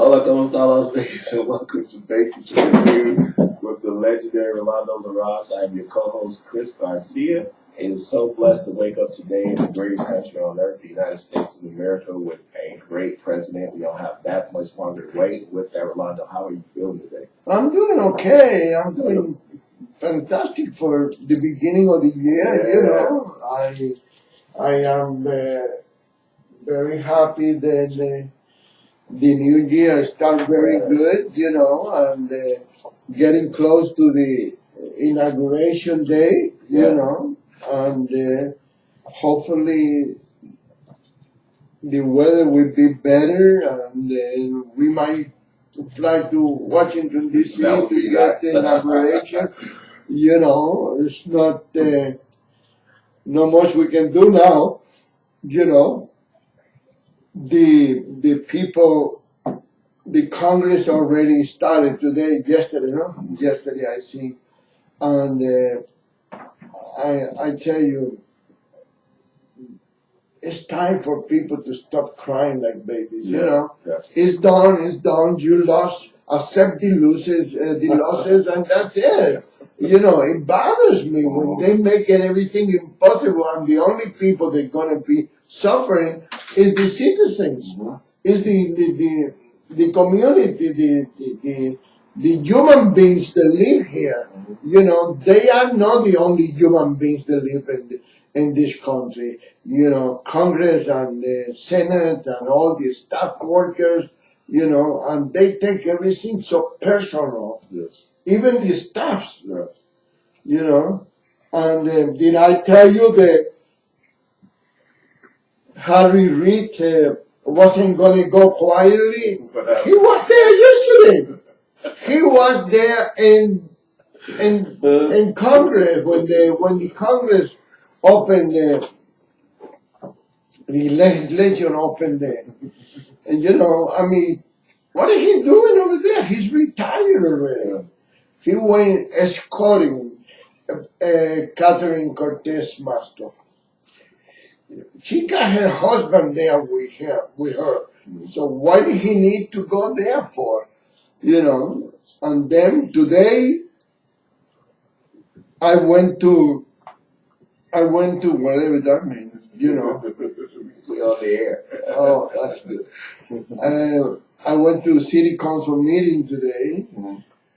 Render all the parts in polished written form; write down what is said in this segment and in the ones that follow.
Hola, ¿cómo está Las Vegas? And welcome to Basic Tribune with the legendary Rolando Larraz. I am your co-host, Chris Garcia. It is so blessed to wake up today in the greatest country on earth, the United States of America, with a great president. We don't have that much longer to wait. With that, Rolando, how are you feeling today? I'm doing okay. I'm doing fantastic for the beginning of the year. Yeah. You know, I am very happy that the new year started very good. You know, and getting close to the inauguration day. You know, and hopefully the weather will be better, and we might fly to Washington D.C. That would to be get nice. the inauguration. You know, it's not much we can do now. You know, the people, the Congress already started today, yesterday, no? Yesterday I see, and I tell you, it's time for people to stop crying like babies. You know, it's done. It's done. You lost. Accept the losses, and that's it. You know, it bothers me when they make it everything impossible, and the only people that are gonna be suffering is the citizens, is the community, the human beings that live here. You know, they are not the only human beings that live in this country. You know, Congress and the Senate and all the staff workers, you know, and they take everything so personal. Yes. Even the staffs, Yes. you know. And did I tell you that Harry Reid wasn't going to go quietly? He was there yesterday. He was there in Congress when the Congress opened the legislation opened there. And you know, I mean, what is he doing over there? He's retired already. He went escorting Catherine Cortez Masto. She got her husband there with her. So why did he need to go there for? You know, and then today I went to whatever that means, you know. We on the air. Oh, that's good. I went to city council meeting today,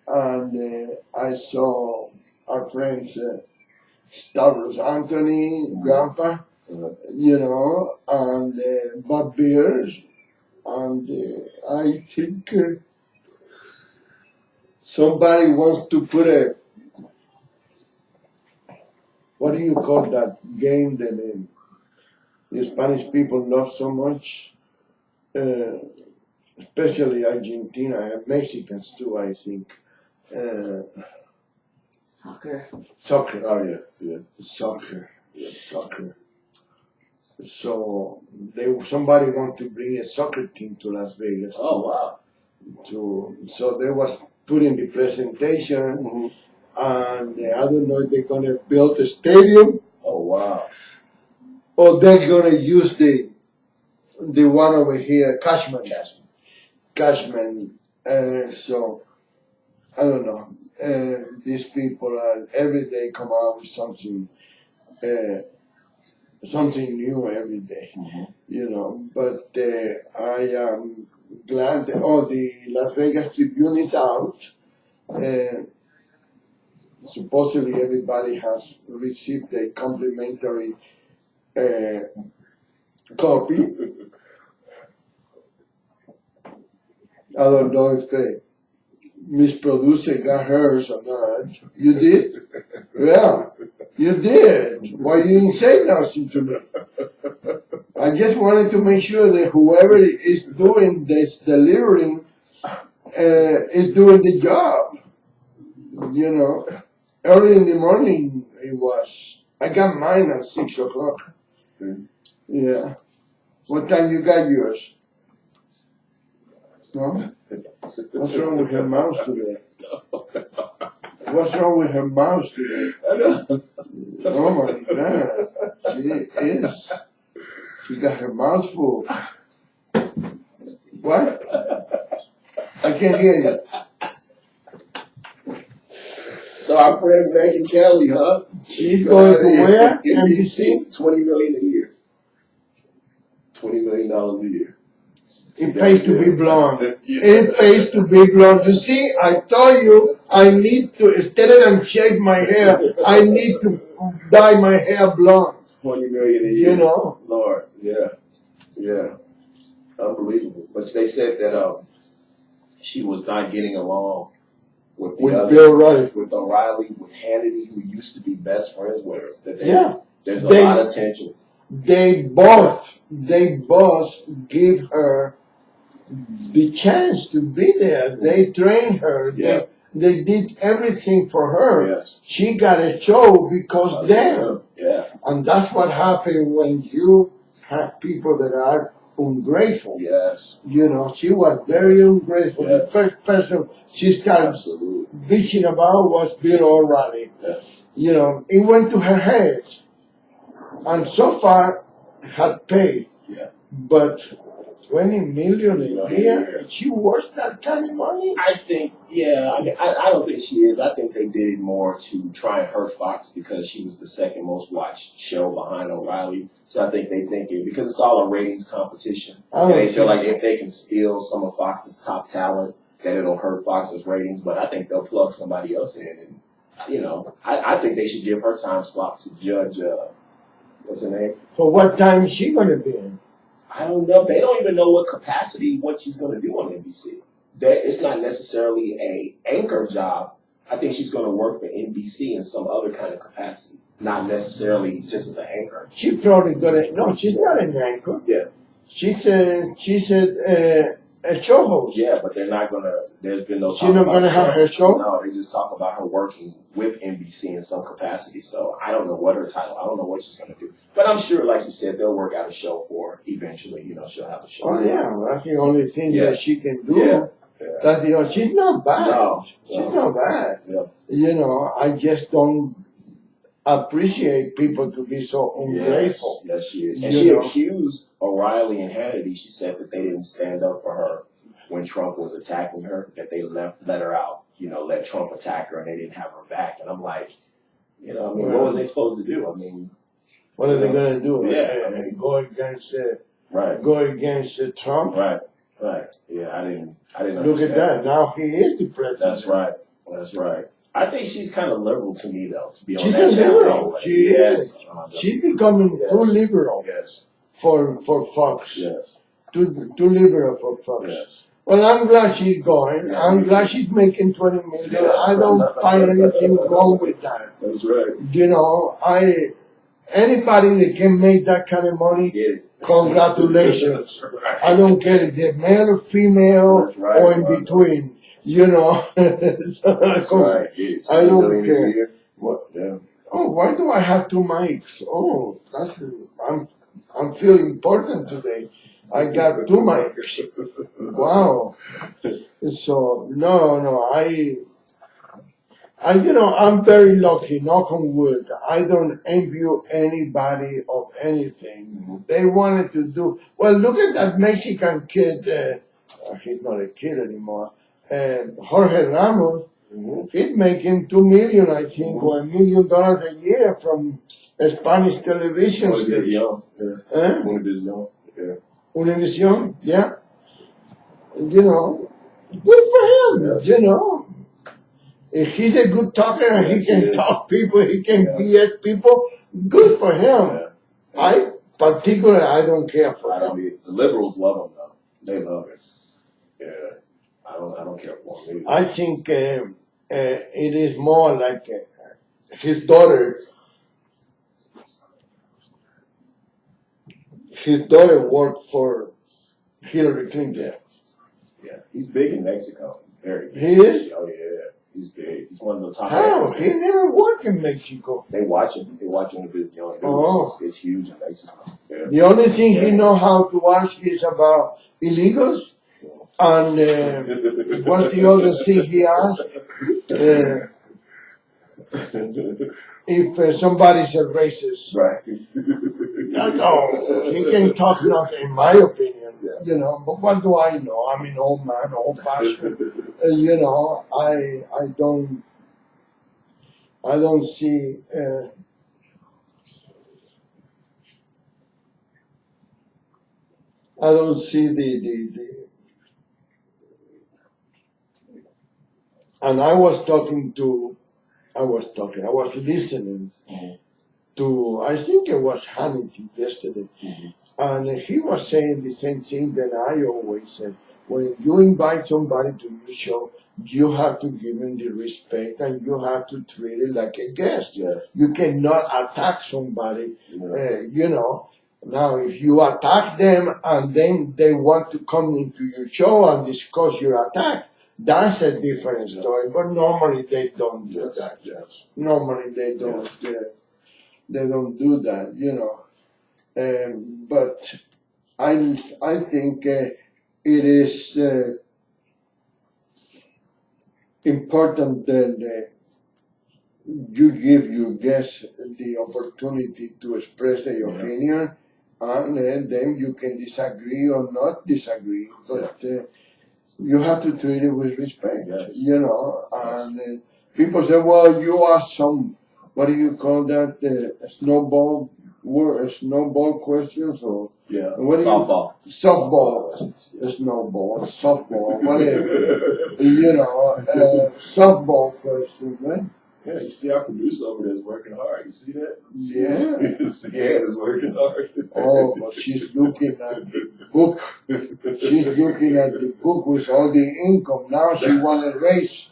and I saw our friends Stavros Anthony, Grandpa, you know, and Bob Beers, and I think somebody wants to put what do you call that game that the Spanish people love so much? Especially Argentina and Mexicans too, I think. Soccer. Soccer. Oh, yeah. Soccer. So somebody want to bring a soccer team to Las Vegas. Oh, wow. So they was putting the presentation, and I don't know if they're gonna build a stadium. Oh, wow. Or they're gonna use the one over here, Cashman. So I don't know. These people are every day come out with something new every day, you know. But I am glad that the Las Vegas Tribune is out. Supposedly everybody has received a complimentary copy. I don't know if Miss Producer got hers or not. You did? Yeah, you did. Why you didn't say nothing to me? I just wanted to make sure that whoever is doing this delivering is doing the job. You know, early in the morning it was. I got mine at 6 o'clock. Yeah. What time you got yours? No? What's wrong with her mouse today? What's wrong with her mouse today? Oh my God. She got her mouth full. What? can hear you. So our friend Megan Kelly, huh? She's going to where? NBC? $20 million a year. $20 million a year. It pays to be blonde. It pays to be blonde. You see, I told you I need to, instead of shave my hair, I need to dye my hair blonde. $20 million a year. You know? Lord, yeah. Yeah. Unbelievable. But they said that she was not getting along with Bill O'Reilly. With O'Reilly, with Hannity, who used to be best friends with her. There's a lot of tension. They both give her the chance to be there. They trained her. Yeah. They did everything for her. Yes. She got a show because of them. Yeah. And that's what happened when you have people that are ungrateful. Yes. You know, she was very ungrateful. Yeah. The first person she started bitching about was Bill O'Reilly. Yeah. You know, it went to her head. And so far, had paid. Yeah. But 20 million a year, is she worth that kind of money? I think, I don't think she is. I think they did it more to try and hurt Fox because she was the second most watched show behind O'Reilly. So I think they think it, because it's all a ratings competition. And they feel like if they can steal some of Fox's top talent, that it'll hurt Fox's ratings. But I think they'll plug somebody else in. And, you know, I think they should give her time slot to judge, what's her name? For what time is she going to be in? I don't know. They don't even know what she's going to do on NBC. It's not necessarily a anchor job. I think she's going to work for NBC in some other kind of capacity, not necessarily just as an anchor. She's probably going to, no, she's not an anchor. Yeah. She's a show host. Yeah, but they're not going to, there's been no talk She's not going to have her show? No, they just talk about her working with NBC in some capacity. So I don't know what her title, I don't know what she's going to do. But I'm sure, like you said, they'll work out a show for her eventually. You know, she'll have a show. Oh, yeah, that's the only thing that she can do. Yeah. That's the only, she's not bad. No. She's not bad. Yeah. You know, I just don't appreciate people to be so ungrateful. Yes, she is. And she accused O'Reilly and Hannity. She said that they didn't stand up for her when Trump was attacking her, that they let her out, you know, let Trump attack her and they didn't have her back. And I'm like, you know, I mean, what was they supposed to do? I mean, what are they going to do? Yeah. I mean, go against Trump? Right. Yeah, I didn't Look at that. Now he is the president. That's right. I think she's kind of liberal to me, though, to be honest. She's a liberal. She is. She's becoming too liberal for Fox. Yes. Too liberal for Fox. Yes. Well, I'm glad she's going. Yeah, I'm glad she's making 20 million. Yeah, I don't find anything wrong with that. That's right. You know, anybody that can make that kind of money, congratulations. Right. I don't care if they're male or female or in between. You know, right. I don't care. What? Yeah. Oh, why do I have two mics? Oh, I'm feeling important today. I got two mics. Wow. So no, I'm very lucky, knock on wood. I don't envy anybody of anything. They wanted to do, well, look at that Mexican kid, he's not a kid anymore, Jorge Ramos. He's making $2 million, I think, or $1 million a year from Spanish television station. Univision, yeah. You know, good for him, you know. If he's a good talker and he can talk people, he can BS people, good for him. I don't care for him. The liberals love him, though. They love it. Yeah. I don't care for him either. I think it is more like his daughter. His daughter worked for Hillary Clinton. Yeah. He's big in Mexico. Very big. He is? Oh, yeah. He's big. He's one of the top. How? He never worked in Mexico. They watch him. They watch him with his young. It's huge in Mexico. Yeah. The only thing he knows how to ask is about illegals. And what's the other thing he asked? If somebody's a racist. Right. That's all. He can talk nothing, in my opinion. You know, but what do I know? I'm an old man, old-fashioned. You know, I don't see. I don't see the. And I was listening to, I think it was Hannity yesterday, and he was saying the same thing that I always say. When you invite somebody to your show, you have to give them the respect and you have to treat it like a guest. Yeah. You cannot attack somebody, you know. Now, if you attack them and then they want to come into your show and discuss your attack, that's a different story. But normally they don't do that. Yes. Normally they don't. They don't do that, you know. But I think it is important that you give your guests the opportunity to express their opinion, and then you can disagree or not disagree, but you have to treat it with respect, you know. And people say, well, you are some, what do you call that, snowball questions, or softball, snowball, softball, whatever, you know, softball questions, right? Yeah, you see our producer over there is working hard. You see that? Yeah. Sienna is working hard. Oh, but she's looking at the book. She's looking at the book with all the income. Now she won a race.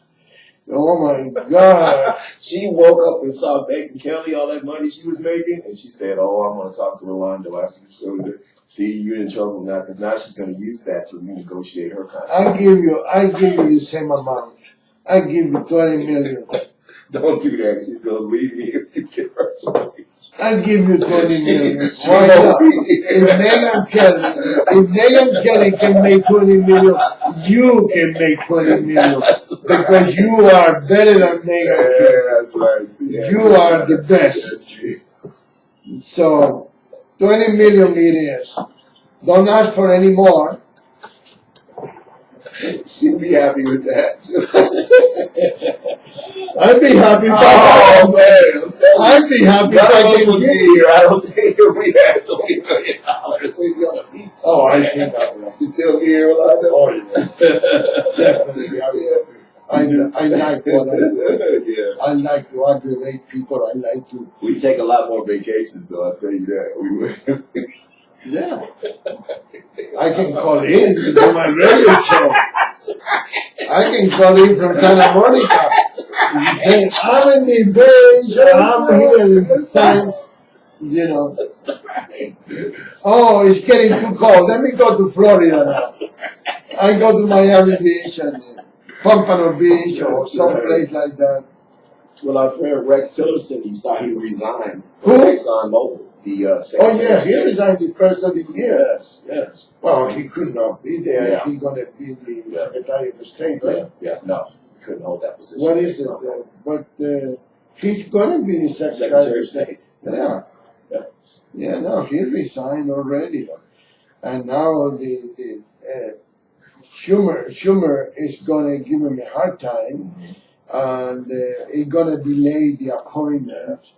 Oh my God. She woke up and saw Becky Kelly, all that money she was making, and she said, oh, I'm going to talk to Rolando after the show. See, you're in trouble now, because now she's going to use that to renegotiate her contract. I give you the same amount. I give you 20 million. Don't do that. She's going to leave me if you give her some money. I'll give you 20 million. Why not? If Meghan Kelly can make 20 million, you can make 20 million. Because you are better than Meghan Kelly. Yeah, that's right. You are the best. So, 20 million it is. Don't ask for any more. She'll be happy with that. I'd be happy. Oh, man. I'd be happy if I can be here. I don't think we had $20 million. We'd be on a pizza. Oh, I think I will. You still be here, Rolando? Oh, yeah. Definitely. I like what I do. Yeah. I like to aggravate people. I like to. We take a lot more vacations, though. I'll tell you that. We would. Yeah. I can call in to do my radio show. I can call in from Santa Monica. And I'm in the beach, I'm here in the sands, you know. Oh, it's getting too cold. Let me go to Florida now. I go to Miami Beach and Pompano Beach or someplace like that. Well, our friend Rex Tillerson, you saw he resigned Who? from ExxonMobil. Oh yeah, he resigned the first of the year. Yes. Well, he could not be there. Yeah. He's going to be the Secretary of State, right? Yeah, no, he couldn't hold that position. What is it? But he's going to be the Secretary of State. Yeah. No, he resigned already, and now the Schumer is going to give him a hard time, and he's going to delay the appointment.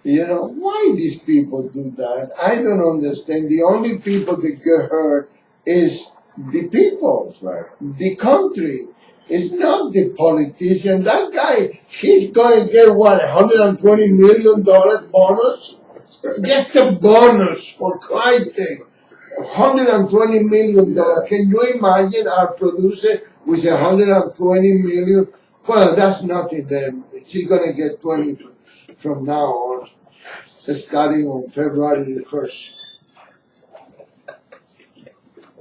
You know, why these people do that? I don't understand. The only people that get hurt is the people, the country. It's not the politician. That guy, he's going to get, what, $120 million bonus? Just a bonus, for Christ's sake. $120 million. Can you imagine our producer with $120 million? Well, that's nothing. She's going to get 20 from now on, starting on February the 1st.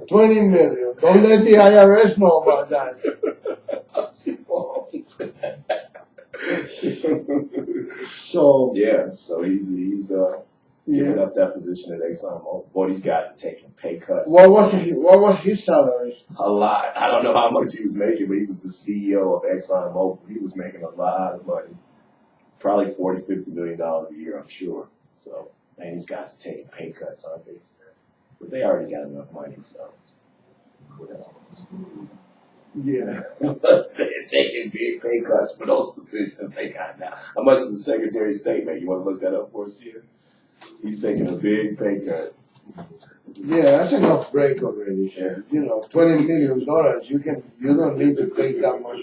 20 million. Don't let the IRS know about that. So he's giving up that position at ExxonMobil. Boy, these guys are taking pay cuts. What was his salary? A lot. I don't know how much he was making, but he was the CEO of ExxonMobil. He was making a lot of money. Probably $40-50 million a year, I'm sure. So Man, these guys are taking pay cuts, aren't they? But they already got enough money, so. Yeah. They're taking big pay cuts for those positions they got now. How much is the Secretary of State make? You want to look that up for us here? He's taking a big pay cut. Yeah, that's enough break already. Yeah. You know, $20 million. You don't need to take that much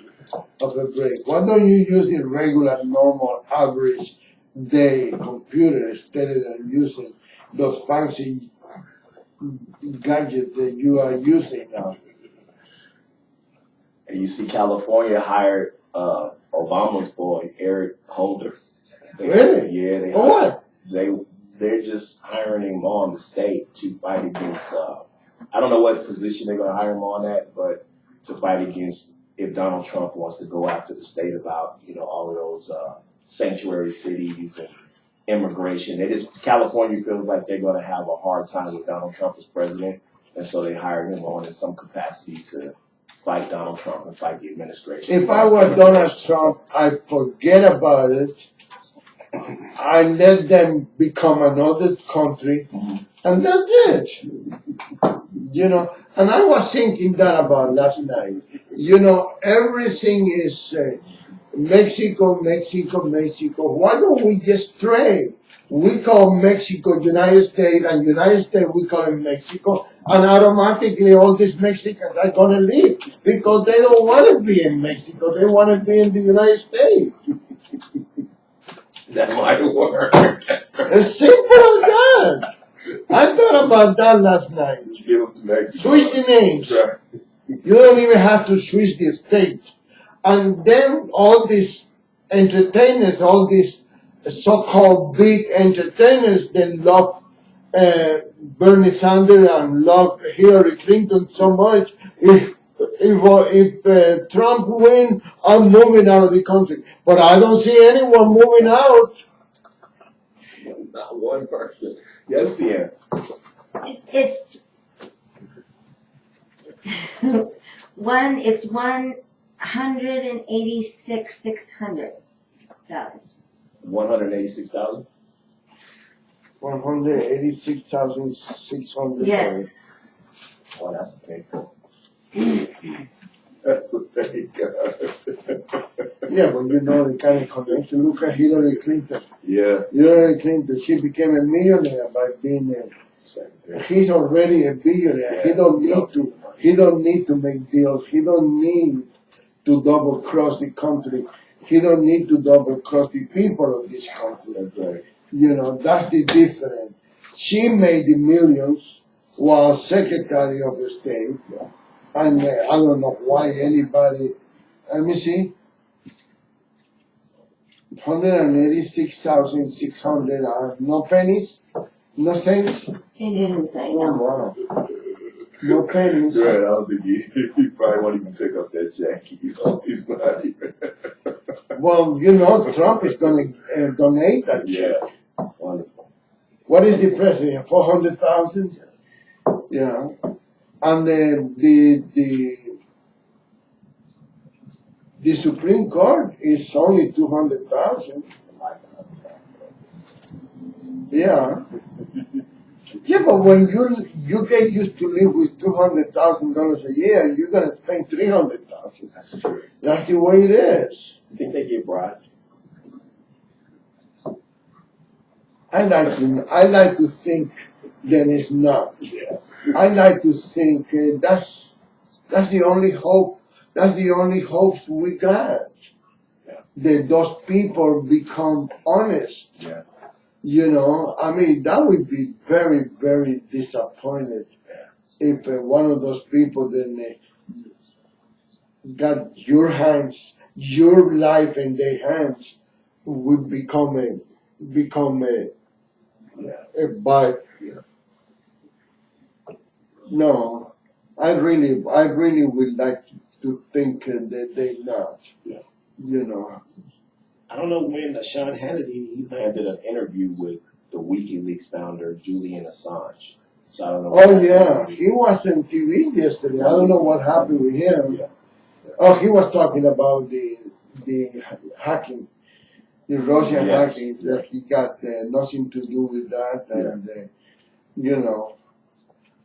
of a break. Why don't you use the regular, normal, average day computer instead of using those fancy gadgets that you are using now? And you see California hired Obama's boy, Eric Holder. Really? Yeah. They For what? They're just hiring him on the state to fight against, I don't know what position they're going to hire him on at, but to fight against if Donald Trump wants to go after the state about, all of those sanctuary cities and immigration. California feels like they're going to have a hard time with Donald Trump as president, and so they hired him on in some capacity to fight Donald Trump and fight the administration. If I were Donald Trump, I'd forget about it. I let them become another country, and that's it. And I was thinking that about last night. Everything is Mexico, Mexico, Mexico. Why don't we just trade? We call Mexico United States, and United States we call it Mexico, and automatically all these Mexicans are going to leave because they don't want to be in Mexico. They want to be in the United States. That might work. That's right. As simple as that. I thought about that last night. Give them to Mexico. Switch the names. Right. You don't even have to switch the state. And then all these entertainers, all these so-called big entertainers, they love Bernie Sanders and love Hillary Clinton so much. If Trump wins, I'm moving out of the country. But I don't see anyone moving out. Not one person. Yes, yeah. It's 186,600,000. 186,000. 186,600. Yes. Oh, that's a big one. That's a big gun. Yeah, but the kind of connection. Look at Hillary Clinton. Yeah. Hillary Clinton, she became a millionaire by being Secretary. He's already a billionaire. Yeah, He don't need to make deals. He don't need to double cross the country. He don't need to double cross the people of this country. That's right. That's the difference. She made the millions while Secretary of the State. And I don't know why anybody, let me see, 186,600, no pennies, no cents. He didn't say Oh, no. wow. No pennies. Good. I don't think he probably won't even pick up that check. He's not even. Well, Trump is going to donate that check. Yeah. Wonderful. What is the president? 400,000? Yeah. And the Supreme Court is only 200,000. It's a lifetime. Yeah. Yeah, but when you get used to live with $200,000 a year, you're gonna spend $300,000. That's true. That's the way it is. You think they get bribed? I like to think that it's not. Yeah. I like to think that's the only hope. That's the only hopes we got. Yeah. That those people become honest. Yeah. That would be very, very disappointed if one of those people then got your life in their hands, would become a bite. Yeah. No, I really would like to think that they not. Yeah. I don't know when Sean Hannity, he landed an interview with the WikiLeaks founder, Julian Assange. So I don't know. Oh yeah, he was on TV yesterday. I don't know what happened with him. Yeah. Oh, he was talking about the hacking. The Russian Yeah. hacking, that he got nothing to do with that, and you know.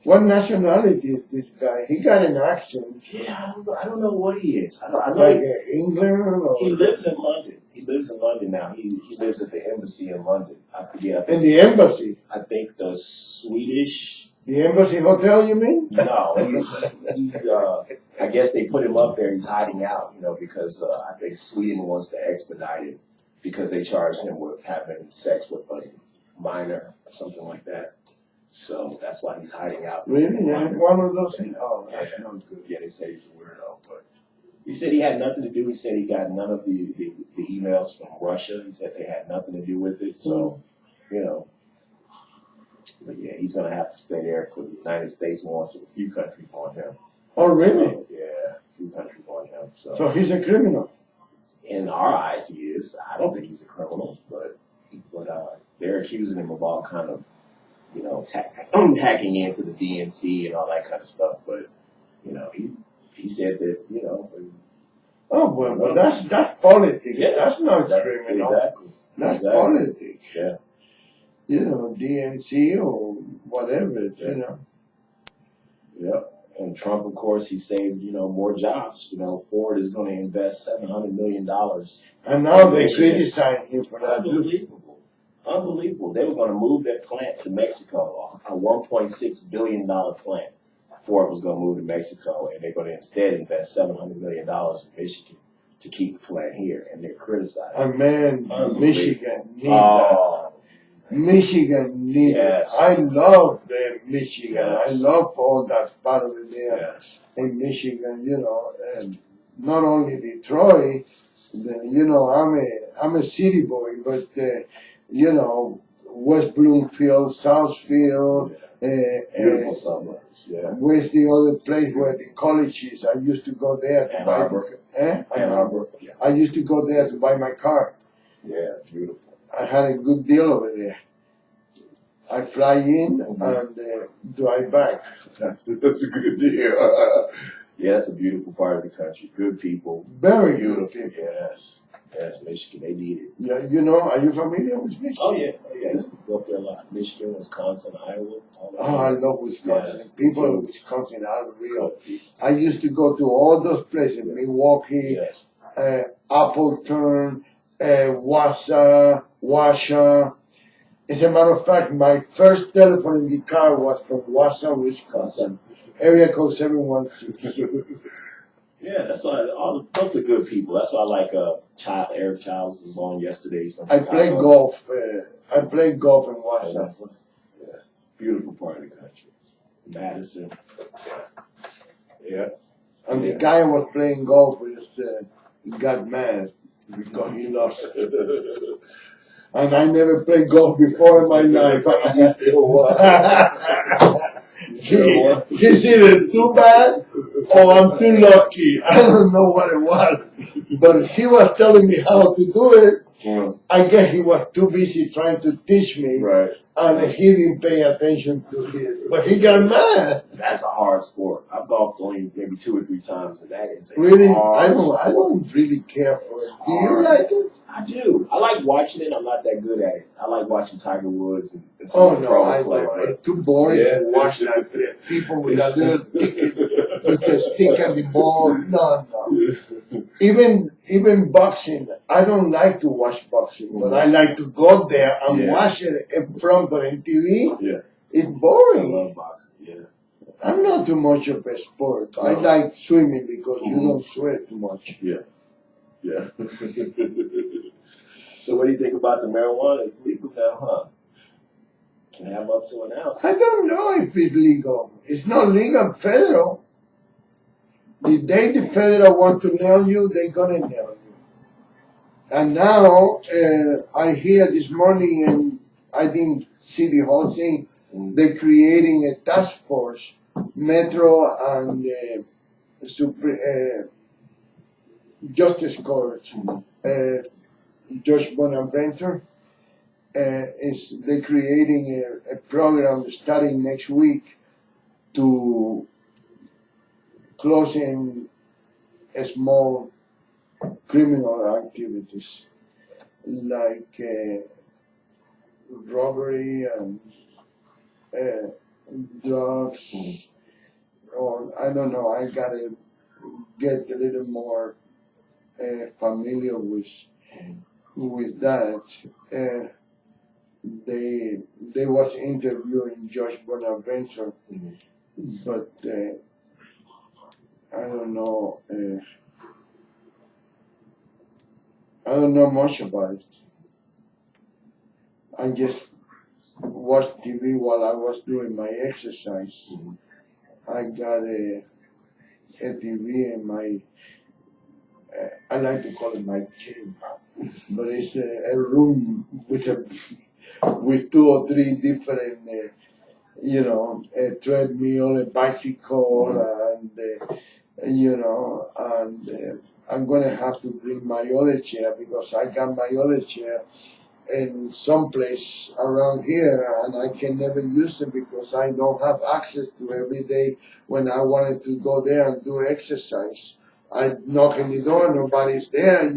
What nationality is this guy? He got an accent. Yeah, I don't know what he is. I know Like England or he lives in London. He lives in London now. He lives at the embassy in London. I forget. in the embassy. I think the Swedish. The embassy hotel, you mean? No, I guess they put him up there. He's hiding out, because I think Sweden wants to expedite it because they charged him with having sex with a minor or something like that. So that's why he's hiding out. Really? They had one of those things? Oh, that's not good. Yeah, they say he's a weirdo, but he said he had nothing to do. He said he got none of the emails from Russia. He said they had nothing to do with it. So, but yeah, he's going to have to stay there because the United States wants a few countries on him. Oh, really? So, yeah, a few countries on him. So he's a criminal? In our eyes, he is. I don't think he's a criminal, but they're accusing him of all kind of, hacking into the DNC and all that kind of stuff. But, he said that, Oh, well, that's politics. Yeah, that's not criminal. Exactly. That's politics. Yeah. DNC or whatever, Yeah. And Trump, of course, he saved, more jobs. Ford is going to invest $700 million. And now they criticize him for that. Unbelievable. They were going to move that plant to Mexico, a $1.6 billion plant. Ford was going to move to Mexico, and they're going to instead invest $700 million in Michigan to keep the plant here, and they're criticizing. And man, Michigan need that. Michigan need it. I love Michigan. Yes. I love all that part of it there in Michigan, and not only Detroit, I'm a city boy, but West Bloomfield, Southfield, beautiful suburbs. Yeah. Where's the other place where the college is? I used to go there to buy Ann Arbor. Yeah. I used to go there to buy my car. Yeah, beautiful. I had a good deal over there. I fly in and drive back. That's a good deal. Yeah, it's a beautiful part of the country. Good people. Very beautiful. Good people. Yes, Michigan. They need it. Yeah, are you familiar with Michigan? Oh, yeah. I used to go up there a lot. Michigan, Wisconsin, Iowa. I love Wisconsin. Yes, people in Wisconsin are real. I used to go to all those places, Milwaukee, Appleton, Wausau, Washoe. As a matter of fact, my first telephone in the car was from Wausau, Wisconsin, area code 716. Yeah, that's why those are good people. That's why I like Eric Childs was on yesterday. I play golf. I play golf in Wausau. Yeah, beautiful part of the country. Madison. Yeah. And the guy I was playing golf with, he got mad because he lost. And I never played golf before in my life. You still won. He's either too bad or I'm too lucky. I don't know what it was. But he was telling me how to do it. Yeah. I guess he was too busy trying to teach me. Right. And he didn't pay attention to it. But he got mad. That's a hard sport. I've golfed only maybe 2 or 3 times, and that is a really? hard sport. I don't really care for it. Do you like it? I do. I like watching it. I'm not that good at it. I like watching Tiger Woods and some pros play. It's too boring to watch that. People with a little ticket with a stick and the ball. No. Even boxing. I don't like to watch boxing, but I like to go there and watch it in front of the TV. Yeah. It's boring. I love boxing. Yeah. I'm not too much of a sport. I like swimming because you don't sweat too much. Yeah. Yeah. So what do you think about the marijuana? It's legal now, huh? Can have up to an ounce. I don't know if it's legal. It's not legal federal. The day the federal want to nail you, they're gonna nail you. And now I hear this morning, and I didn't see the whole thing. They're creating a task force, Metro and Justice Court. Judge Bonaventure they're creating a program starting next week to closing small criminal activities. like robbery and drugs, or I don't know. I gotta get a little more familiar with that. They was interviewing Josh Bonaventure, but I don't know. I don't know much about it. I just watched TV while I was doing my exercise. I got a TV in my, I like to call it my gym, but it's a room with with 2 or 3 different, a treadmill, a bicycle, and I'm gonna have to bring my other chair because I got my other chair in some place around here and I can never use it because I don't have access to every day when I wanted to go there and do exercise. I knock on the door, nobody's there,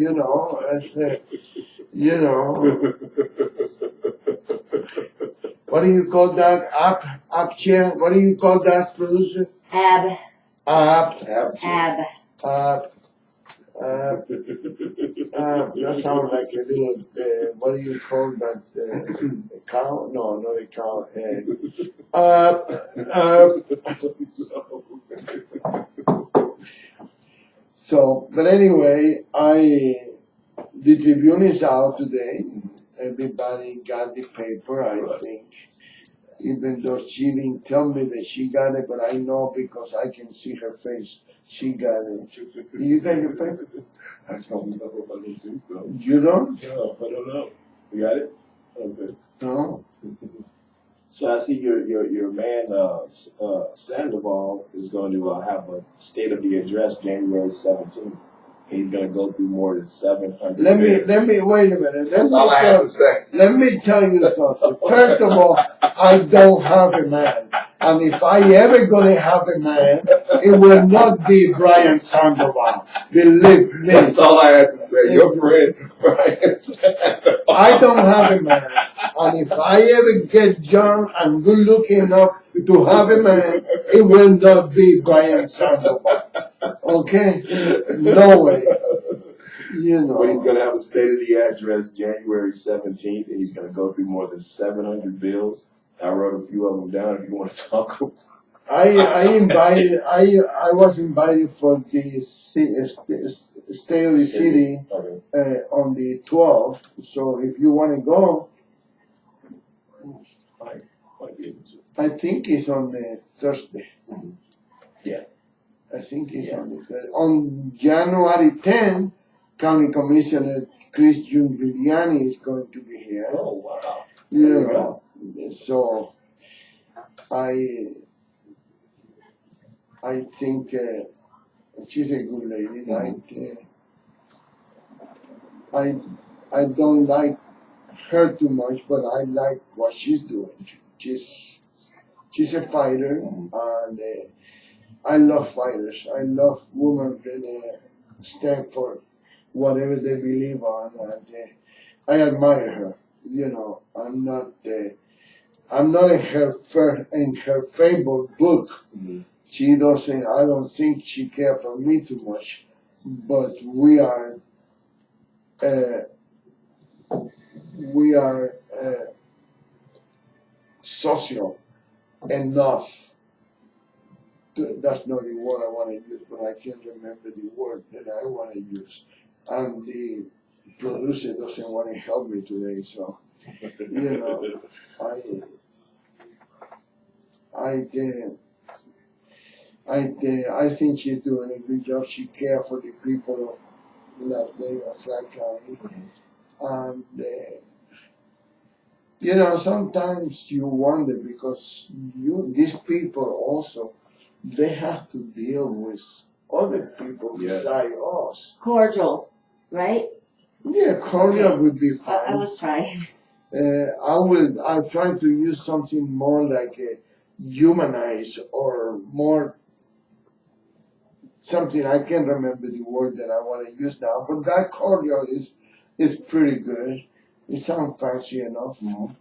What do you call that? App chair? What do you call that, producer? Ab. That sounds like a little, what do you call that? A cow? No, not a cow. So, but anyway, the Tribune is out today. Everybody got the paper, I think. Even though she didn't tell me that she got it, but I know because I can see her face. She got it. You got your paper? I don't know. I don't think so. You don't? No, I don't know. You got it? Okay. No. So I see your man Sandoval is going to have a state of the address January 17th. He's going to go through more than 700. Let me wait a minute. That's all I have to say. Let me tell you something. First of all, I don't have a man. And if I ever gonna have a man, it will not be Brian Sandoval. Believe me. That's all I have to say. Your friend, Brian Sandoval. I don't have a man. And if I ever get young and good looking enough to have a man, it will not be Brian Sandoval. Okay? No way. But he's going to have a state of the address January 17th, and he's going to go through more than 700 bills. I wrote a few of them down if you want to talk about. I was invited for the State of the City on the 12th. So if you want to go, I think it's on the Thursday. Yeah. I think it's on the Thursday. On January 10th, County Commissioner Chris Garcia is going to be here. Oh, wow. So I think she's a good lady. I don't like her too much, but I like what she's doing. She's a fighter, and I love fighters. I love women that stand for whatever they believe on, and I admire her. I'm not in her favorite book. Mm-hmm. She doesn't. I don't think she cares for me too much, but we are social enough. That's not the word I want to use, but I can't remember the word that I want to use. And the producer doesn't want to help me today, so I think she's doing a good job. She cares for the people of Las Vegas, County, and sometimes you wonder because these people also they have to deal with other people beside us. Cordial, right? Yeah, cordial would be fine. I was trying. I'll try to use something more like humanize or more something I can't remember the word that I want to use now, but that cordial It's pretty good. It sounds fancy enough. Mm-hmm.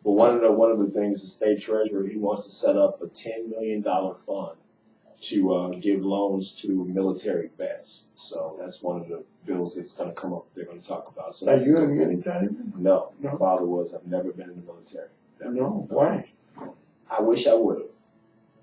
Well, one of the things the state treasurer, he wants to set up a $10 million fund to give loans to military vets. So that's one of the bills that's going to come up. They're going to talk about. So Are you a military? No, No. my father was. I've never been in the military. No. Why? I wish I would have.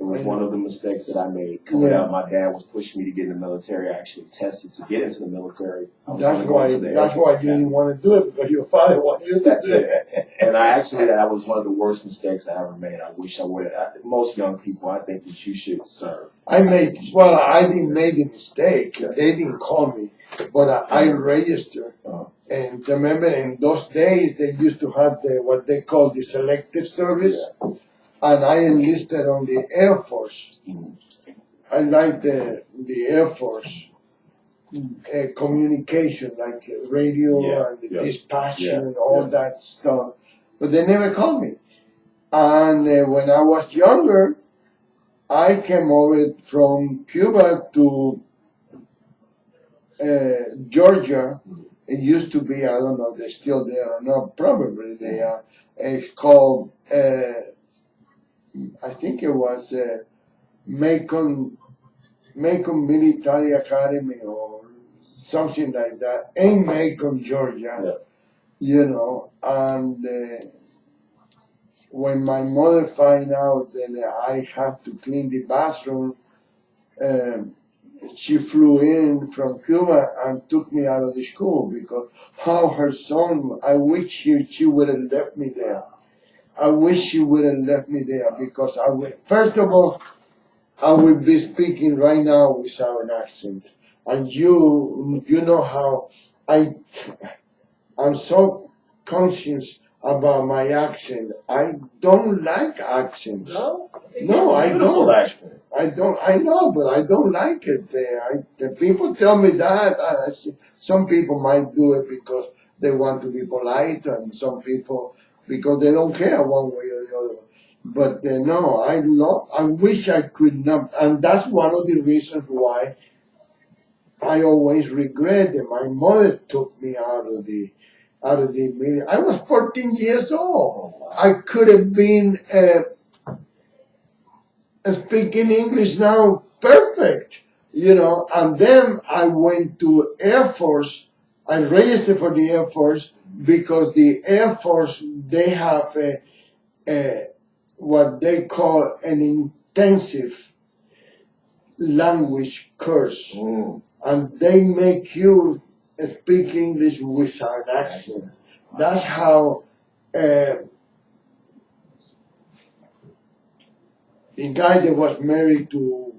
It was one of the mistakes that I made. Coming out, my dad was pushing me to get in the military. I actually tested to get into the military. That's why you didn't want to do it, because your father wanted you to That's do it. And that was one of the worst mistakes I ever made. I wish I would have. Most young people, I think that you should serve. I didn't make a mistake. They didn't call me, but I registered. And remember, in those days, they used to have what they call the selective service. Yeah. And I enlisted on the Air Force. I like the Air Force communication, like radio and dispatching and all that stuff. But they never called me. And when I was younger, I came over from Cuba to Georgia. It used to be, I don't know, they're still there or not. Probably they are. It's called, I think it was Macon Military Academy or something like that in Macon, Georgia. You know, and when my mother found out that I had to clean the bathroom, she flew in from Cuba and took me out of the school because how her son, I wish she would have left me there. I wish she would have left me there because first of all, I would be speaking right now without an accent. And you know how I'm so conscious about my accent. I don't like accents. No, I don't. Accent. I know, but I don't like it. The people tell me that. Some people might do it because they want to be polite, and some people because they don't care one way or the other. But no, I wish I could not, and that's one of the reasons why I always regret that my mother took me out of the meeting. I was 14 years old. I could have been speaking English now perfect, you know. And then I went to Air Force. I registered for the Air Force because the Air Force, they have what they call an intensive language course. And they make you speak English without accent. That's how the guy that was married to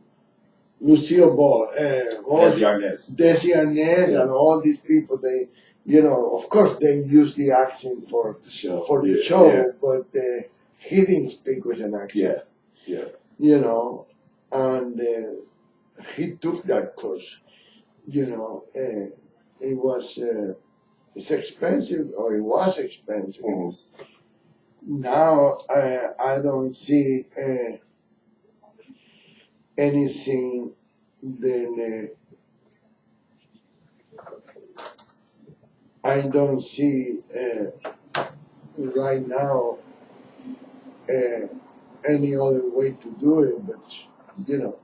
Lucille Ball, Desi Arnaz, and all these people, they, you know, of course they use the accent for the show, but he didn't speak with an accent. You know, and he took that course. You know, it was it's expensive, or it was expensive. Now I don't see anything then I don't see right now any other way to do it, but you know.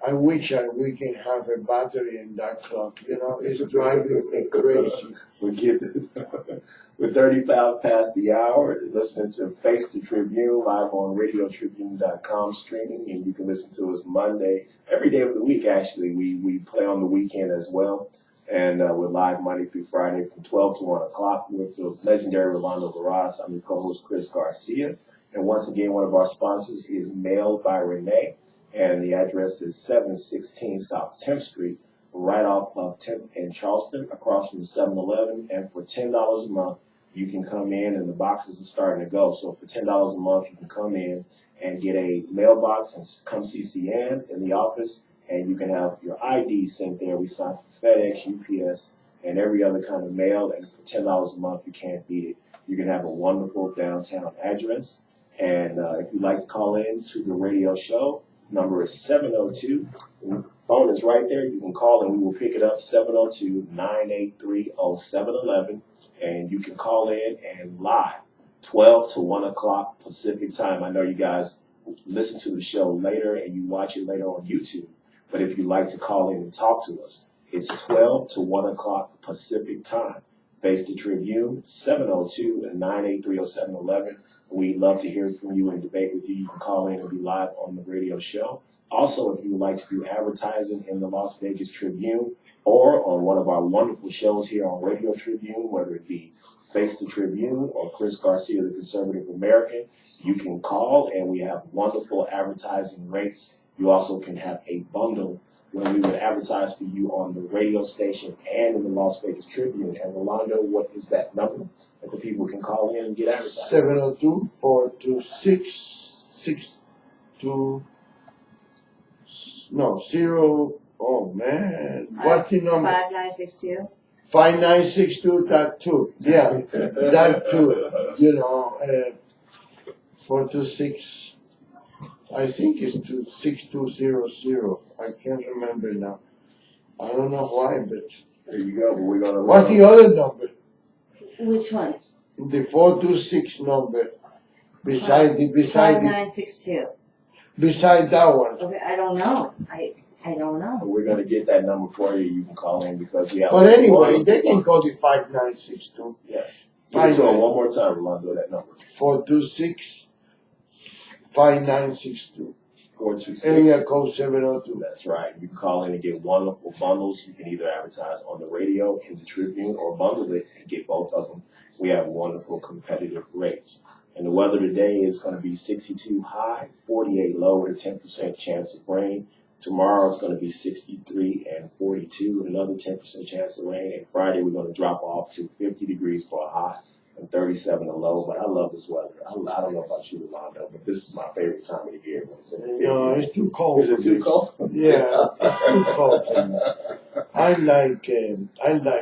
I wish we can have a battery in that clock. You know, it's driving me crazy. We're 35 past the hour. Listening to Face the Tribune live on radiotribune.com streaming, and you can listen to us Monday, every day of the week. Actually, we play on the weekend as well, and we're live Monday through Friday from 12 to 1 o'clock with the legendary Rolando Larraz. I'm your co-host Chris Garcia, and once again, one of our sponsors is Mailed by Renee. And the address is 716 South 10th Street, right off of 10th in Charleston, across from 7-Eleven. And for $10 a month, you can come in, and the boxes are starting to go. So for $10 a month, you can come in and get a mailbox and come see CN in the office, and you can have your ID sent there. We sign for FedEx, UPS, and every other kind of mail. And for $10 a month, you can't beat it. You can have a wonderful downtown address. And if you'd like to call in to the radio show, Number is 702. Phone is right there. You can call and we will pick it up, 702-983-0711. And you can call in and live, 12 to 1 o'clock Pacific time. I know you guys listen to the show later and you watch it later on YouTube. But if you'd like to call in and talk to us, it's 12 to 1 o'clock Pacific time. Face the Tribune, 702-983-0711. We'd love to hear from you and debate with you. You can call in and be live on the radio show. Also, if you would like to do advertising in the Las Vegas Tribune or on one of our wonderful shows here on Radio Tribune, whether it be Face the Tribune or Chris Garcia, the Conservative American, you can call and we have wonderful advertising rates. You also can have a bundle where we would advertise for you on the radio station and in the Las Vegas Tribune. And Rolando, what is that number that the people can call in and get advertised? 702-426-62. No, 0. Oh man, what's the number? 5962. 5962.2. Yeah, that too. 426. I think it's 6200. I can't remember now. I don't know why, but There you go. But we're gonna. what's the other number? Which one? The 426 number. Beside 5962. beside that one. Okay, I don't know. I don't know. We're gonna get that number for you. You can call in because we have. But anyway, they can call the 5962. Yes. Give it to them one more time, Rolando. That number. 426-5962. 426. Area code 702. That's right. You can call in and get wonderful bundles. You can either advertise on the radio, in the Tribune, or bundle it and get both of them. We have wonderful competitive rates. And the weather today is going to be 62 high, 48 low with a 10% chance of rain. Tomorrow it's going to be 63 and 42 with another 10% chance of rain. And Friday we're going to drop off to 50 degrees for a high and 37 a low. But I love this weather. I don't know about you, Rolando, but this is my favorite time of the year when it's in the 50s. No, it's too cold. Is it too cold? Yeah, it's too cold for me. I like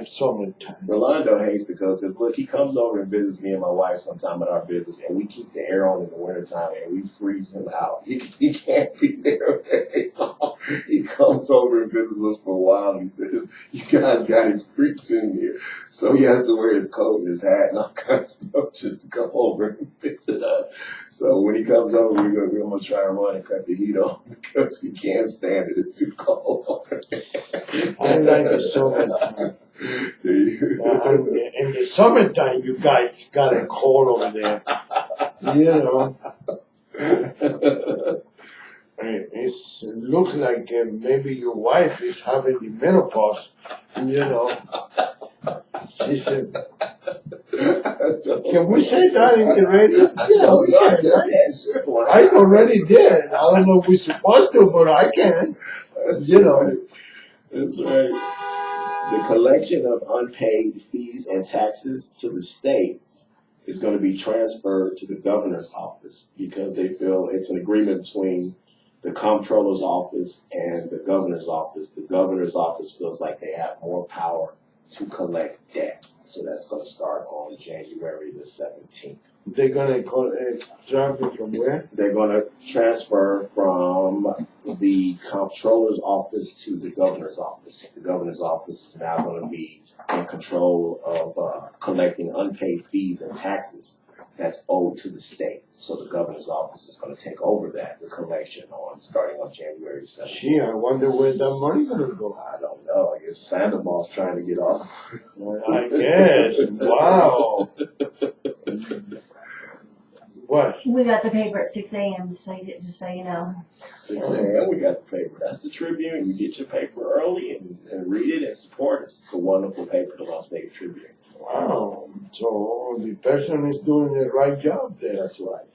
summertime. Rolando hates the cold because look, he comes over and visits me and my wife sometime at our business, and we keep the air on in the wintertime, and we freeze him out. He can't be there very long. He comes over and visits us for a while, and he says, "You guys got his freaks in here," so he has to wear his coat and his hat and all kinds of stuff just to come over and visit us. So when he comes over, we're gonna try and run and cut the heat on because he can't stand it. It's too cold. I like the summertime. In the summertime, you guys got a cold over there. It looks like maybe your wife is having the menopause. She said, "Can we say that in the radio?" Yeah, we can. Yeah, sure. I already did. I don't know if we're supposed to, but I can. That's right. The collection of unpaid fees and taxes to the state is going to be transferred to the governor's office because they feel it's an agreement between the comptroller's office and the governor's office. The governor's office feels like they have more power to collect debt. So that's going to start on January the 17th. They're going to transfer from where? They're going to transfer from the comptroller's office to the governor's office. The governor's office is now going to be in control of collecting unpaid fees and taxes that's owed to the state. So the governor's office is going to take over the collection starting on January 17th. Gee, I wonder where that money going to go. I don't know. I guess Sandoval's trying to get off. I guess. Wow. What? We got the paper at 6 a.m. just so you know. 6 a.m. we got the paper. That's the Tribune. You get your paper early and read it and support us. It's a wonderful paper, the Las Vegas Tribune. Wow. So the person is doing the right job there. That's right.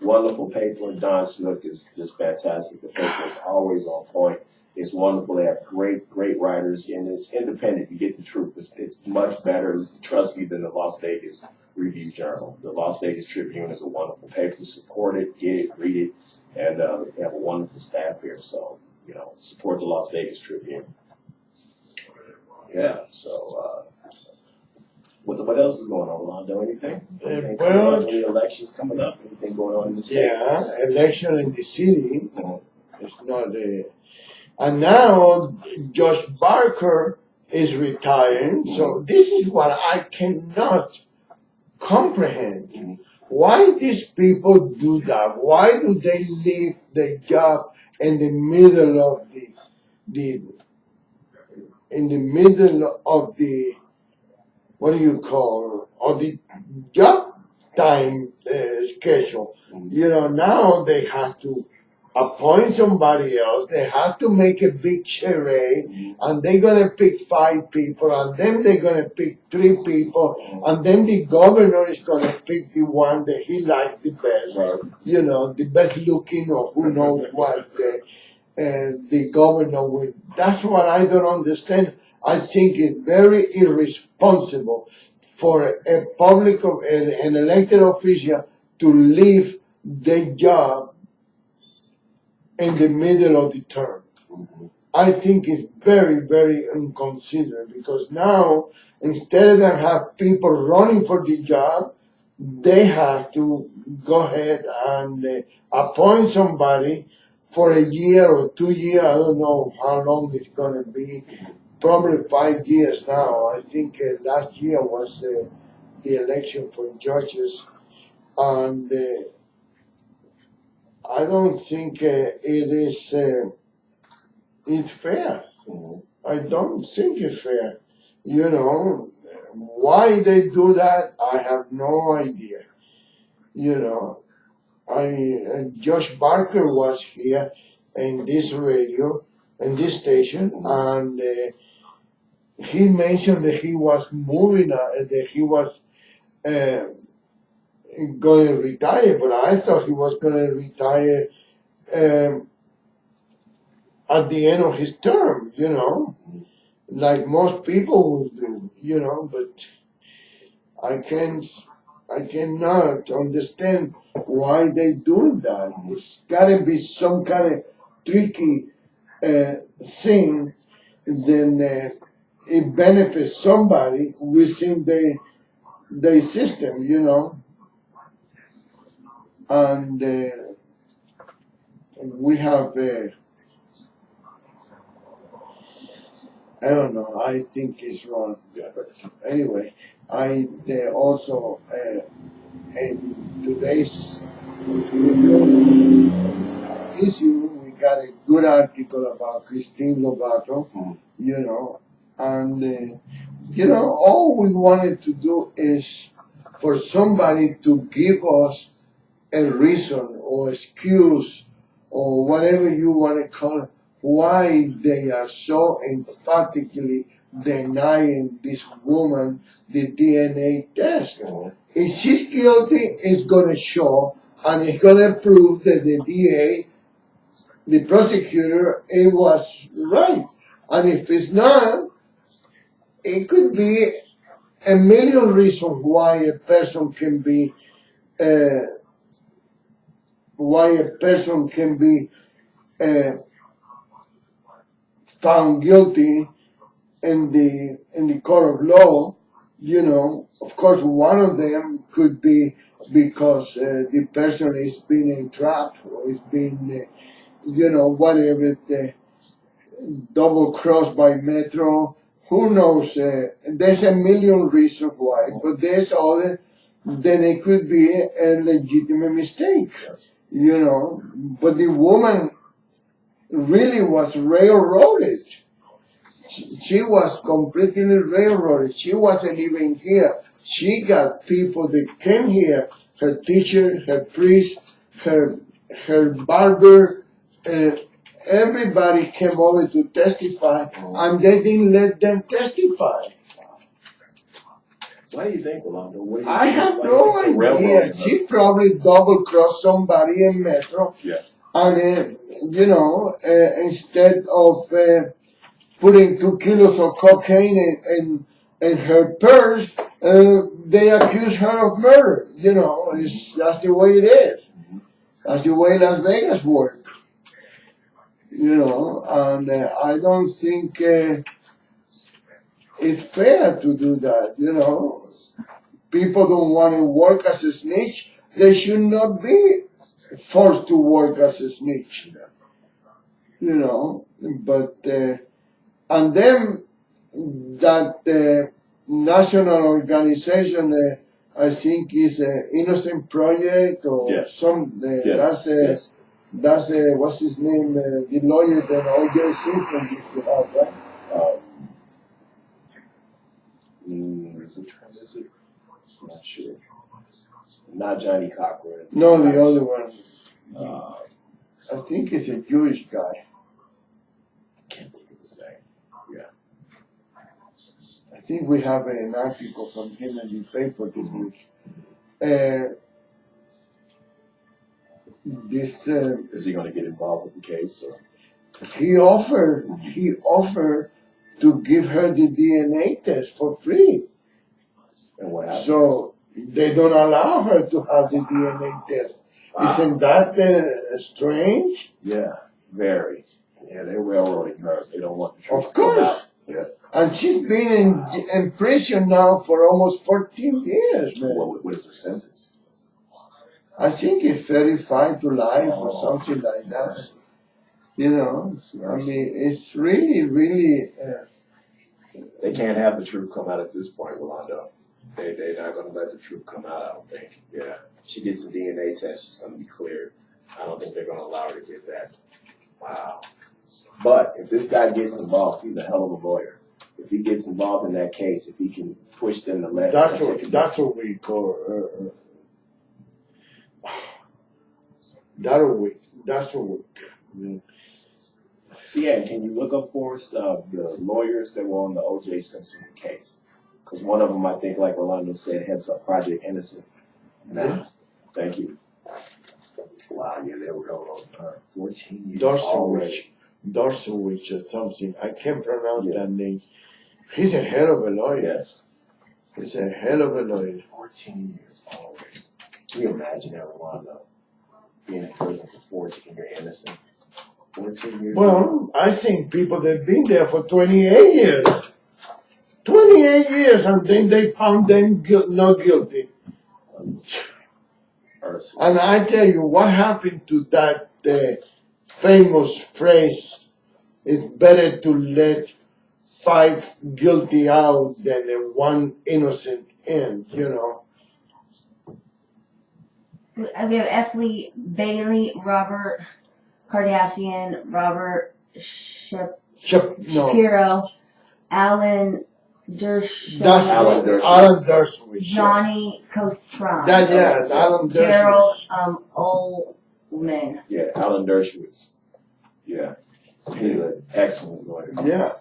Wonderful paper. Don Snook is just fantastic. The paper is always on point. It's wonderful. They have great writers, and it's independent. You get the truth. It's much better, trust me, than the Las Vegas Review Journal. The Las Vegas Tribune is a wonderful paper. Support it, get it, read it, and they have a wonderful staff here. So, support the Las Vegas Tribune. Yeah, so what else is going on, Rolando? Anything? Well, any elections coming up? Anything going on in the state? Yeah, election in the city. It's not a. And now Josh Barker is retiring. So this is what I cannot comprehend. Why these people do that? Why do they leave their job in the middle of the what do you call, of the job time schedule? You know, now they have to appoint somebody else. They have to make a big charade, and they're gonna pick 5 people, and then they're gonna pick 3 people, and then the governor is gonna pick the one that he likes the best. Right. You know, the best looking, or who knows what the governor will. That's what I don't understand. I think it's very irresponsible for a an elected official to leave their job in the middle of the term. I think it's very, very inconsiderate, because now, instead of have people running for the job, they have to go ahead and appoint somebody for a year or 2 years. I don't know how long it's going to be. Probably 5 years now. I think last year was the election for judges, and I don't think it is it's fair. I don't think it's fair. You know, why they do that, I have no idea. You know, Josh Barker was here in this radio, in this station, and he mentioned that he was moving, that he was going to retire, but I thought he was going to retire at the end of his term, you know, like most people would do, you know, but I cannot understand why they do that. It's got to be some kind of tricky thing, then it benefits somebody within their system, you know. And we have, I don't know, I think it's wrong. But anyway, they also, in today's issue, we got a good article about Christine Lobato, you know, and, you know, all we wanted to do is for somebody to give us a reason or excuse or whatever you want to call it, why they are so emphatically denying this woman the DNA test. If she's guilty, it's going to show, and it's going to prove that the DA, the prosecutor, it was right. And if it's not, it could be a million reasons why a person can be found guilty in the court of law. You know, of course, one of them could be because the person is being entrapped or is being, you know, whatever, double crossed by Metro. Who knows? There's a million reasons why, but there's other. Then it could be a legitimate mistake, you know. But the woman really was railroaded. She was completely railroaded. She wasn't even here. She got people that came here, her teacher, her priest, her barber, everybody came over to testify, and they didn't let them testify. Why do you think, Rolando? I have no idea. She probably double-crossed somebody in Metro. Yeah. And, you know, instead of putting 2 kilos of cocaine in her purse, they accuse her of murder. You know, that's the way it is. That's the way Las Vegas works. You know, and I don't think it's fair to do that, you know. People don't want to work as a snitch. They should not be forced to work as a snitch. you know, but, and then that national organization, I think is Innocent Project or Yes. some, Yes. that's, what's his name, the lawyer that O.J. Simpson used to have, right? Which one is it? I'm not sure. Not Johnny Cochran. No, the other one. Uh, I think it's a Jewish guy. can't think of his name. Yeah. I think we have an article from him in the paper this week. Is he going to get involved with the case? Or? He offered to give her the DNA test for free. And what happened? So they don't allow her to have the DNA test. Wow. Isn't that strange? Yeah, very. Yeah, they're railroading her. They don't want the truth Of to come course. out. Yeah. And she's been in prison now for almost 14 years, man. What is her sentence? I think it's 35 to life or something like that. You know, I mean, it's really, really. They can't have the truth come out at this point, Rolando. They're not going to let the truth come out, I don't think. Yeah. If she gets a DNA test, she's going to be cleared. I don't think they're going to allow her to get that. Wow. But if this guy gets involved, he's a hell of a lawyer. If he gets involved in that case, if he can push them to let That's what we call. That's what we. So yeah, can you look up for us the lawyers that were on the O.J. Simpson case? Because one of them, I think, like Rolando said, heads up Project Innocent. Yeah. Thank you. Wow, yeah, they were on 14 years already. Dorsowich or something. I can't pronounce that name. He's a hell of a lawyer. Yes. He's a hell of a lawyer. 14 years already. Can you imagine that, Rolando? Being in prison for 14 years innocent. 14 years. Well, I think people that've been there for 28 years. 28 years, and then they found them not guilty. And I tell you, what happened to that famous phrase, it's better to let 5 guilty out than 1 innocent in, you know. We have F. Lee Bailey, Robert Cardassian, Robert Shapiro, Alan Dershowitz, Alan Dershowitz, Johnny Cotron, Alan Dershowitz. Gerald Ullman. Yeah, Alan Dershowitz. Yeah, he's an excellent lawyer. Yeah,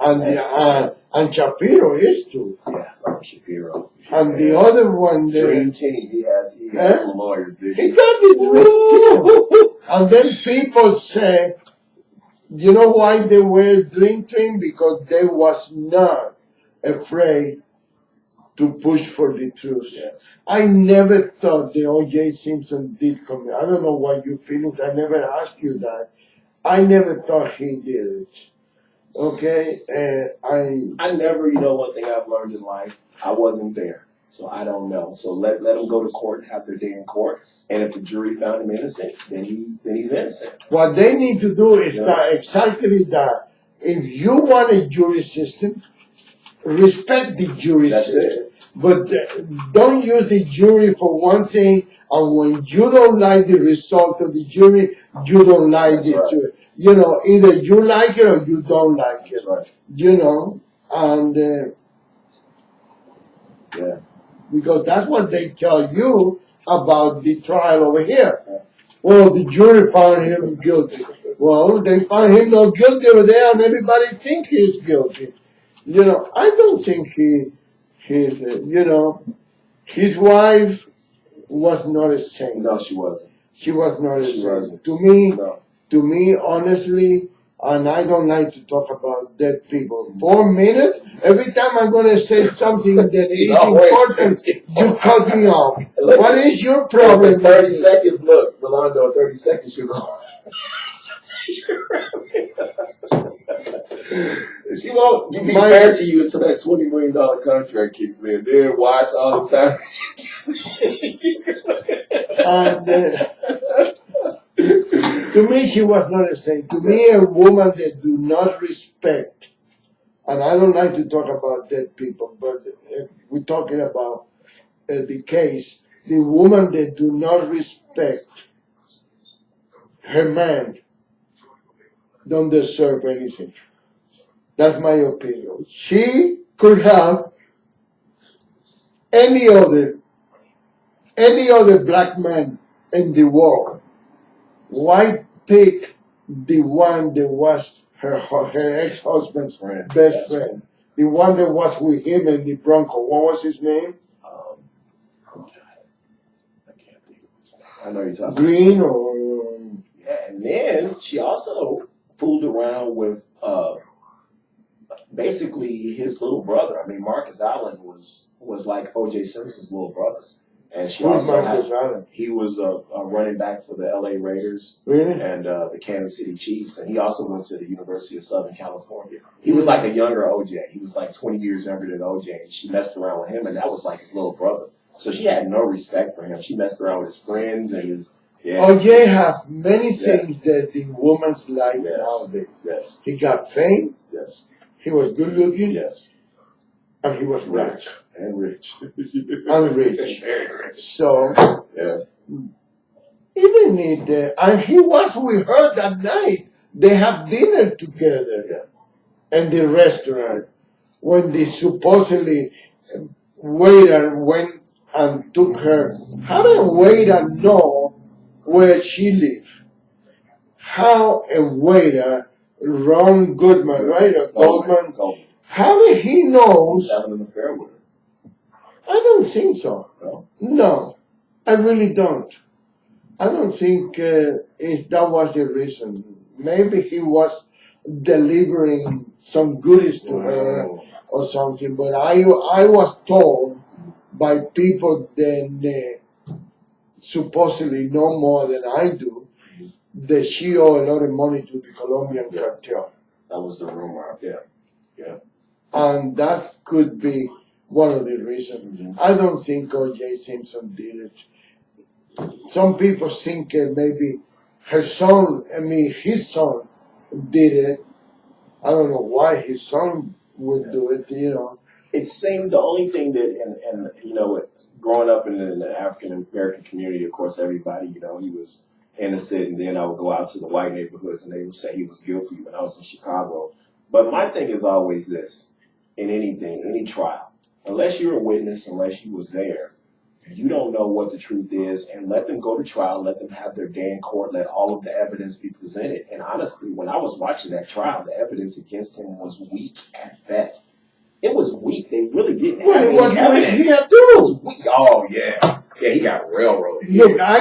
and Shapiro is too. Yeah, Robert Shapiro. And the other one, Dream Team. He has some lawyers. Dude. He got the Dream Team. And then people say, you know why they were Dream Team? Because they was not afraid to push for the truth. Yes. I never thought the O.J. Simpson did commit. I don't know why you feel it. I never asked you that. I never thought he did it. Okay? I never, one thing I've learned in life, I wasn't there. So I don't know. So let them go to court and have their day in court. And if the jury found him innocent, then he's innocent. What they need to do is exactly that. If you want a jury system, respect the jury system. But don't use the jury for one thing, and when you don't like the result of the jury, you don't like the jury. Either you like it or you don't like it. Right. And yeah. Because that's what they tell you about the trial over here. Well, the jury found him guilty. Well, they found him not guilty over there, and everybody thinks he's guilty. I don't think his wife was not a saint. No, she wasn't. She was not a saint. Wasn't. To me, honestly, and I don't like to talk about dead people. 4 minutes, every time I'm going to say something that is important, you cut me off. What is your problem? 30 seconds, look, Rolando, 30 seconds, you go. She won't be fair to you until that $20 million contract kicks in. Then watch all the time. To me, she was not a saint. To me, a woman that do not respect, and I don't like to talk about dead people, but we're talking about the case, the woman that do not respect her man don't deserve anything. That's my opinion. She could have any other black man in the world. Why pick the one that was her ex-husband's best friend? The one that was with him in the Bronco. What was his name? I can't think of his name. I know you're talking Green about. or... Yeah, and then she also fooled around with basically his little brother. I mean, Marcus Allen was like O.J. Simpson's little brother. And she Who's also Marcus had, Allen? he was a running back for the L.A. Raiders Really? and the Kansas City Chiefs. And he also went to the University of Southern California. He was like a younger O.J. He was like 20 years younger than O.J. And she messed around with him, and that was like his little brother. So she had no respect for him. She messed around with his friends and his... Yeah. O.J. have many things that the woman's like nowadays. Yes. He got fame. Yes. He was good looking. Yes. And he was rich. And rich. And rich. Very rich. So, Yeah. he didn't need that. And he was with her that night. They have dinner together in the restaurant when the supposedly waiter went and took her. How did a waiter know where she lived? How a waiter, Ron Goodman, right? Or Goldman. How did he know? Having an affair with her. I don't think so. No. No, I really don't. I don't think if that was the reason. Maybe he was delivering some goodies to her or something. But I was told by people that supposedly know more than I do that she owed a lot of money to the Colombian cartel. That was the rumor. Yeah. Yeah. And that could be one of the reasons. I don't think O.J. Simpson did it. Some people think maybe his son did it. I don't know why his son would do it, It seemed the only thing that, and growing up in the African American community, of course, everybody, he was innocent, and then I would go out to the white neighborhoods and they would say he was guilty when I was in Chicago. But my thing is always this, in anything, any trial, unless you're a witness, unless you was there, you don't know what the truth is, and let them go to trial, let them have their day in court, let all of the evidence be presented. And honestly, when I was watching that trial, the evidence against him was weak at best. It was weak. They really didn't have any evidence. Well, it was weak here too. Oh, yeah. Yeah, he got railroaded. Look, I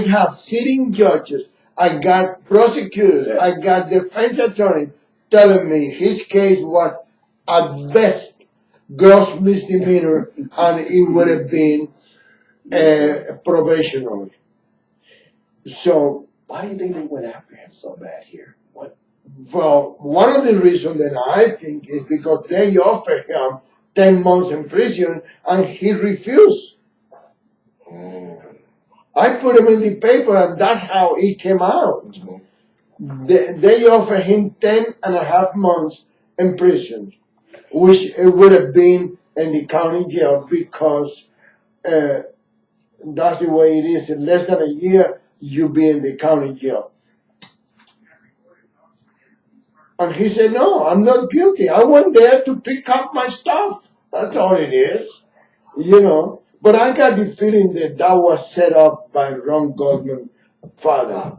have sitting judges, I got prosecutors, I got defense attorneys telling me his case was at best gross misdemeanor and it would have been probationary. So, why do you think they went after him so bad here? What? Well, one of the reasons that I think is because they offered him 10 months in prison and he refused. I put him in the paper and that's how he came out. They offered him 10 and a half months in prison, which it would have been in the county jail because that's the way it is. In less than a year, you'll be in the county jail. And he said, no, I'm not guilty. I went there to pick up my stuff. That's all it is, But I got the feeling that was set up by Ron Goldman's father.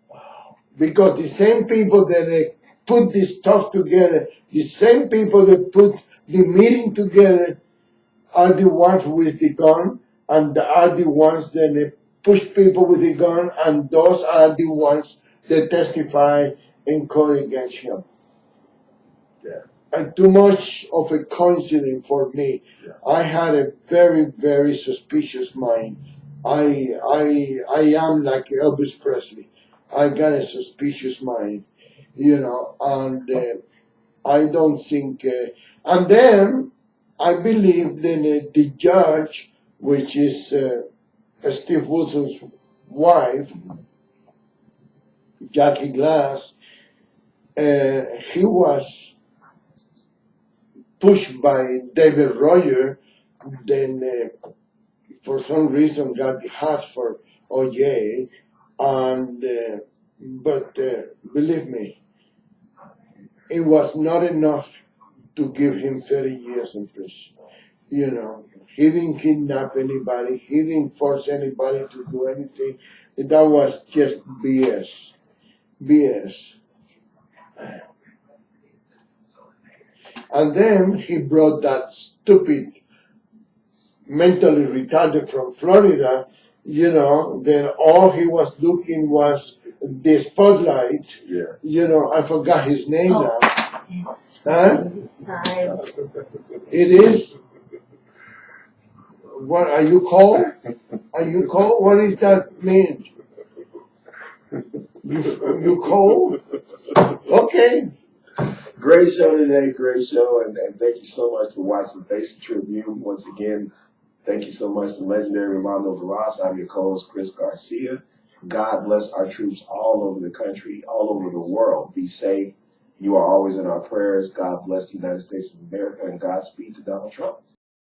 Wow. Because the same people that put this stuff together, the same people that put the meeting together are the ones with the gun, and are the ones that push people with the gun, and those are the ones that testify in court against him. Yeah. And too much of a coincidence for me. Yeah. I had a very, very suspicious mind. I am like Elvis Presley. I got a suspicious mind, and I don't think. And then I believe that the judge, which is Steve Wilson's wife, Jackie Glass, he was pushed by David Royer, then for some reason got hot for OJ, and but believe me, it was not enough to give him 30 years in prison. You know, he didn't kidnap anybody, he didn't force anybody to do anything. That was just BS. BS. And then he brought that stupid, mentally retarded from Florida, you know, then all he was looking was the spotlight. Yeah. You know, I forgot his name now. Huh? It's time. It is. What, are you cold? Are you cold? What does that mean? You cold? Okay. Great show today, great show, and thank you so much for watching the Basic Tribune. Once again, thank you so much to legendary Rolando Larraz. I'm your co-host, Chris Garcia. God bless our troops all over the country, all over the world. Be safe. You are always in our prayers. God bless the United States of America, and Godspeed to Donald Trump.